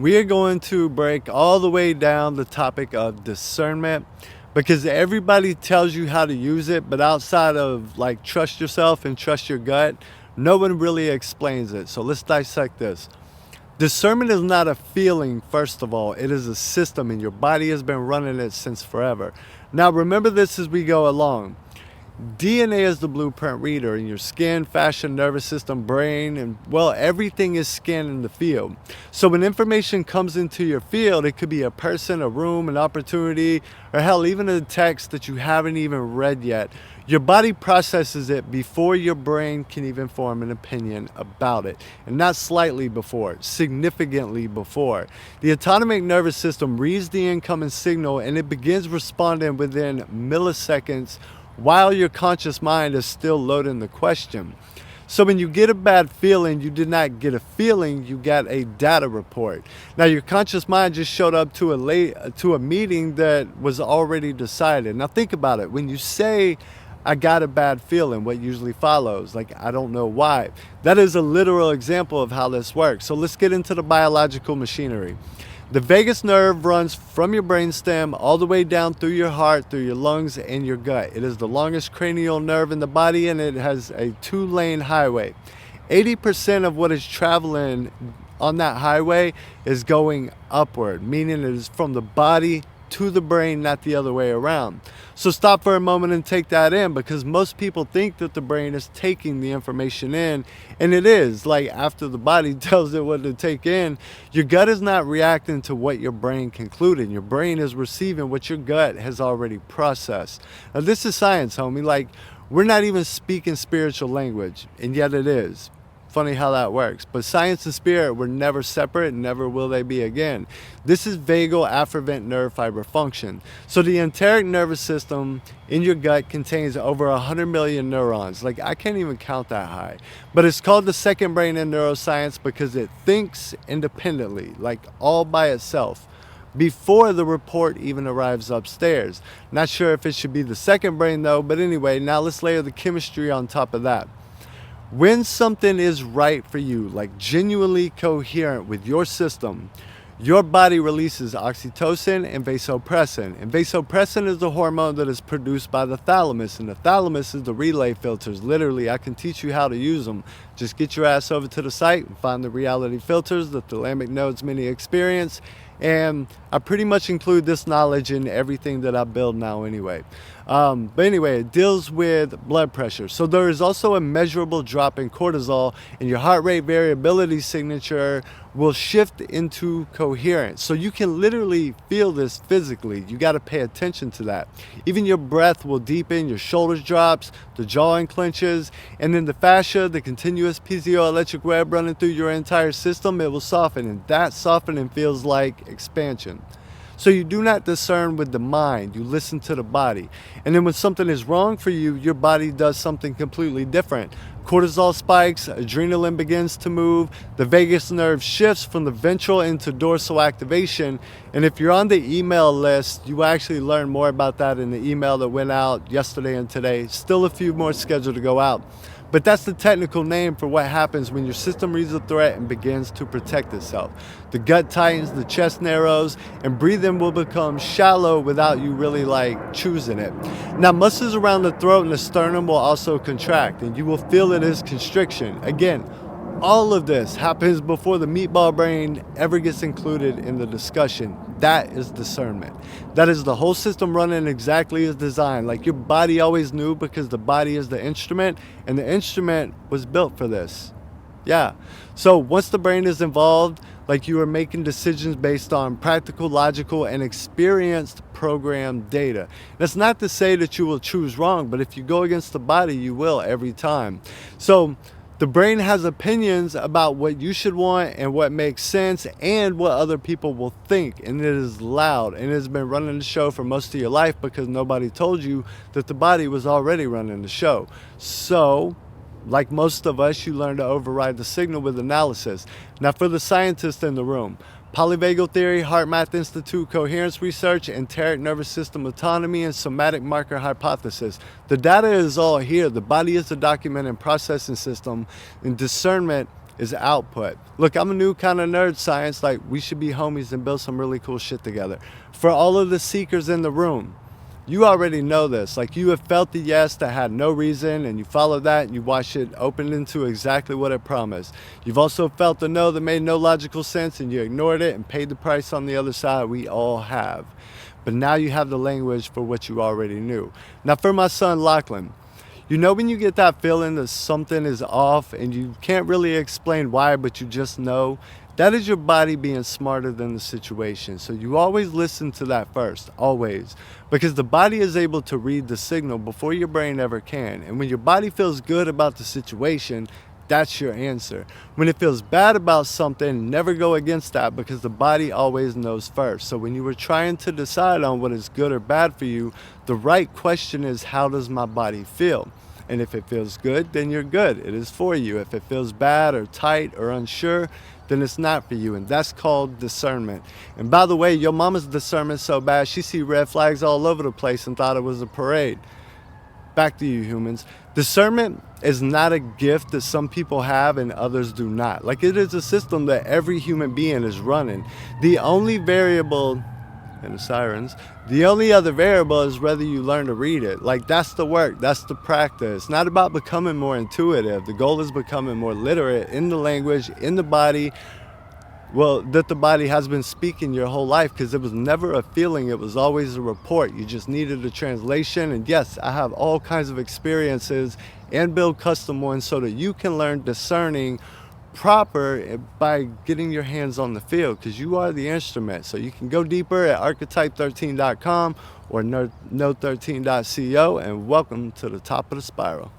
We are going to break all the way down the topic of discernment, because everybody tells you how to use it, but outside of like trust yourself and trust your gut, no one really explains it. So let's dissect this. Discernment is not a feeling, first of all. It is a system, and your body has been running it since forever. Now remember this as we go along. DNA is the blueprint reader, and your skin, fascia, nervous system, brain, and well, everything is scanned in the field. So when information comes into your field, it could be a person, a room, an opportunity, or hell, even a text that you haven't even read yet. Your body processes it before your brain can even form an opinion about it. And not slightly before, significantly before. The autonomic nervous system reads the incoming signal, and it begins responding within milliseconds while your conscious mind is still loading the question. So when you get a bad feeling, you did not get a feeling, you got a data report. Now your conscious mind just showed up to a meeting that was already decided. Now think about it. When you say, I got a bad feeling, what usually follows? Like, I don't know why. That is a literal example of how this works. So let's get into the biological machinery. The vagus nerve runs from your brainstem all the way down through your heart, through your lungs, and your gut. It is the longest cranial nerve in the body, and it has a 2-lane highway. 80% of what is traveling on that highway is going upward, meaning it is from the body to the brain, not the other way around. So stop for a moment and take that in, because most people think that the brain is taking the information in, and it is. Like, after the body tells it what to take in, your gut is not reacting to what your brain concluded. Your brain is receiving what your gut has already processed. Now this is science, homie. Like, we're not even speaking spiritual language, and yet it is. Funny how that works. But science and spirit were never separate, and never will they be again. This is vagal afferent nerve fiber function. So the enteric nervous system in your gut contains over 100 million neurons. Like, I can't even count that high. But it's called the second brain in neuroscience because it thinks independently, like all by itself, before the report even arrives upstairs. Not sure if it should be the second brain though, but anyway, now let's layer the chemistry on top of that. When something is right for you, like genuinely coherent with your system, your body releases oxytocin and vasopressin. And vasopressin is the hormone that is produced by the thalamus. And the thalamus is the relay filters. Literally, I can teach you how to use them. Just get your ass over to the site and find the reality filters, the thalamic nodes many experience. And I pretty much include this knowledge in everything that I build now anyway. But anyway, it deals with blood pressure. So there is also a measurable drop in cortisol, and your heart rate variability signature will shift into coherence. So you can literally feel this physically. You got to pay attention to that. Even your breath will deepen, your shoulders drops, the jaw unclenches, and then the fascia, the continuous piezoelectric web running through your entire system, it will soften, and that softening feels like expansion. So you do not discern with the mind, you listen to the body. And then when something is wrong for you, your body does something completely different. Cortisol spikes, adrenaline begins to move, the vagus nerve shifts from the ventral into dorsal activation. And if you're on the email list, you actually learn more about that in the email that went out yesterday and today. Still a few more scheduled to go out. But that's the technical name for what happens when your system reads a threat and begins to protect itself. The gut tightens, the chest narrows, and breathing will become shallow without you really like choosing it. Now muscles around the throat and the sternum will also contract, and you will feel it as constriction. Again, all of this happens before the meatball brain ever gets included in the discussion. That is discernment. That is the whole system running exactly as designed. Like, your body always knew, because the body is the instrument, and the instrument was built for this. Yeah. So once the brain is involved, like, you are making decisions based on practical, logical, and experienced programmed data. That's not to say that you will choose wrong, but if you go against the body, you will every time. So the brain has opinions about what you should want and what makes sense and what other people will think, and it is loud, and it has been running the show for most of your life because nobody told you that the body was already running the show. So, like most of us, you learn to override the signal with analysis. Now for the scientists in the room, polyvagal theory, Heart Math Institute, coherence research, enteric nervous system autonomy, and somatic marker hypothesis. The data is all here. The body is the document and processing system, and discernment is output. Look, I'm a new kind of nerd science, like we should be homies and build some really cool shit together. For all of the seekers in the room, you already know this. Like, you have felt the yes that had no reason, and you followed that and you watched it open into exactly what it promised. You've also felt the no that made no logical sense and you ignored it and paid the price on the other side. We all have. But now you have the language for what you already knew. Now for my son Lachlan, you know when you get that feeling that something is off and you can't really explain why, but you just know? That is your body being smarter than the situation. So you always listen to that first, always. Because the body is able to read the signal before your brain ever can. And when your body feels good about the situation, that's your answer. When it feels bad about something, never go against that, because the body always knows first. So when you were trying to decide on what is good or bad for you, the right question is, how does my body feel? And if it feels good, then you're good. It is for you. If it feels bad or tight or unsure, then it's not for you. And that's called discernment. And by the way, your mama's discernment so bad, she see red flags all over the place and thought it was a parade. Back to you, humans. Discernment is not a gift that some people have and others do not. Like, it is a system that every human being is running. The only variable, and the sirens, the only other variable is whether you learn to read it. Like, that's the work, that's the practice. It's not about becoming more intuitive. The goal is becoming more literate in the language, in the body, well, that the body has been speaking your whole life, because it was never a feeling, it was always a report. You just needed a translation. And yes, I have all kinds of experiences and build custom ones so that you can learn discerning proper by getting your hands on the field, because you are the instrument. So you can go deeper at archetype13.com or know13.co, and welcome to the top of the spiral.